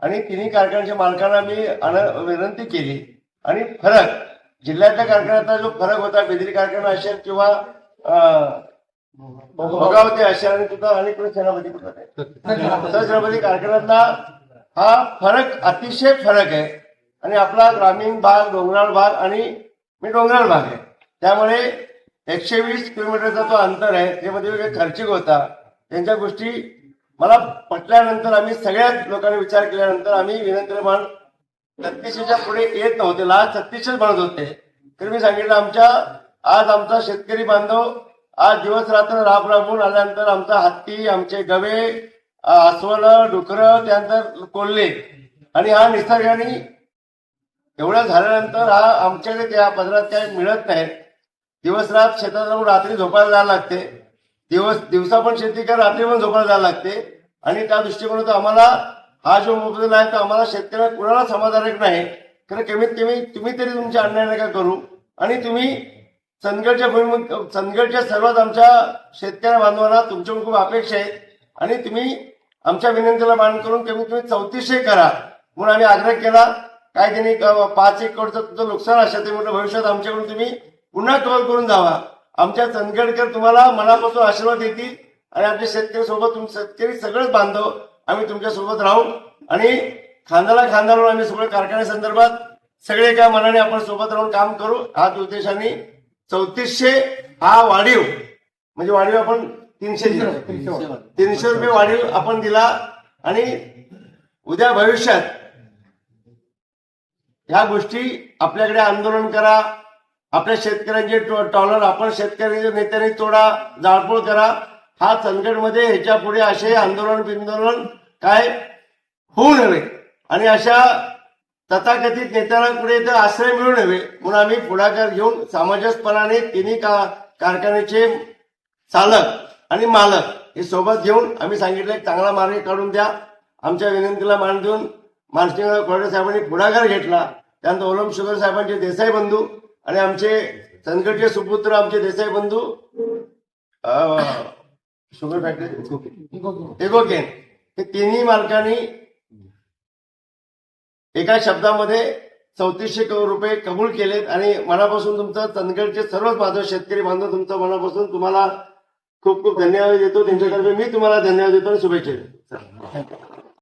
आणि तिन्ही कारखान्याच्या मालकांना मी विनंती केली आणि फरक जिल्ह्यातल्या कारखान्याचा जो फरक होता बेदरी कारखाना असेल किंवा भोगावती असेल आणि तिथं आणि सेनापती सेनापती कारखान्यातला हा फरक अतिशय फरक आहे आणि आपला ग्रामीण भाग डोंगराळ भाग आणि मी डोंगराळ भाग आहे त्यामुळे 120 किलोमीटरचा जो अंतर आहे त्यामध्ये खर्चिक होता त्यांच्या गोष्टी मला पटल्यानंतर आम्ही सगळ्याच लोकांनी विचार केल्यानंतर आम्ही विनंती मान 36च्या पुढे येत नव्हते लास्ट 36 बनत होते तर मी सांगितलं आज आमचा शेतकरी बांधव आज दिवस रात्र राबून आल्यानंतर आमचा हत्ती आमचे गवे अस्वल डुकरं त्यानंतर कोल्हे आणि हा निसर्गाने एवढं झाल्यानंतर हा आमच्याकडे त्या पदरात काही मिळत नाही दिवस रात शेतात जाऊन रात्री झोपायला जायला लागते दिवसा पण शेती कर रात्री पण झोपायला जायला लागते आणि त्या दृष्टिकोनातून आम्हाला हा जो मोबदला आहे तो आम्हाला शेतकऱ्याला कुणाला समाधानक नाही कारण कमीत कमी तुम्ही तरी तुमच्या अन्याय नका करू आणि तुम्ही चंदगडच्या सर्वात आमच्या शेतकऱ्या बांधवांना तुमच्याकडून खूप अपेक्षा आहेत आणि तुम्ही आमच्या विनंतीला मान करून कमीत कमी 3400 करा म्हणून आम्ही आग्रह केला काय त्यांनी 5 एकरचं तुमचं नुकसान असेल ते म्हटलं भविष्यात आमच्याकडून तुम्ही पुन्हा कव्हर करून जावा आमच्या चंदगडकर तुम्हाला मनापासून आशीर्वाद देतील आणि आमच्या शेतकरी सोबत शेतकरी सगळंच बांधव आम्ही तुमच्या सोबत राहू आणि खांद्याला खांदा लावून आम्ही सगळं कारखान्यासंदर्भात सगळे एका मनाने आपण सोबत राहून काम करू हाच उद्देशाने 3400 हा वाढीव म्हणजे वाढीव आपण 300 रुपये वाढीव आपण दिला आणि उद्या भविष्यात ह्या गोष्टी आपल्याकडे आंदोलन करा आपल्या शेतकऱ्यांचे टॉलर आपण शेतकऱ्यांच्या नेत्यांनी तोडा जाळपोळ करा हा चंदगडमध्ये ह्याच्या पुढे असे आंदोलन काय होऊ नये आणि अशा तथाकथित नेत्यांना पुढे तर आश्रय मिळू नये म्हणून आम्ही पुढाकार घेऊन सामंजस्यपणाने तिन्ही कारखान्याचे चालक आणि मालक हे सोबत घेऊन आम्ही सांगितलं एक चांगला मार्ग काढून द्या आमच्या विनंतीला मान देऊन मानसिंह कोरडे साहेबांनी पुढाकार घेतला त्यानंतर ओलम शुगर साहेबांचे देसाई बंधू आणि आमचे चंदगडचे सुपुत्र आमचे देसाई बंधू शुगर फॅक्टरी एगोकेन हे तिन्ही मालकांनी एका शब्दामध्ये 3400 करोड रुपये कबूल केलेत आणि मनापासून तुमचं चंदगडचे सर्वच बांधव शेतकरी बांधव तुमचं मनापासून तुम्हाला खूप खूप धन्यवाद देतो त्यांच्याकडे मी तुम्हाला धन्यवाद देतो आणि शुभेच्छा देतो.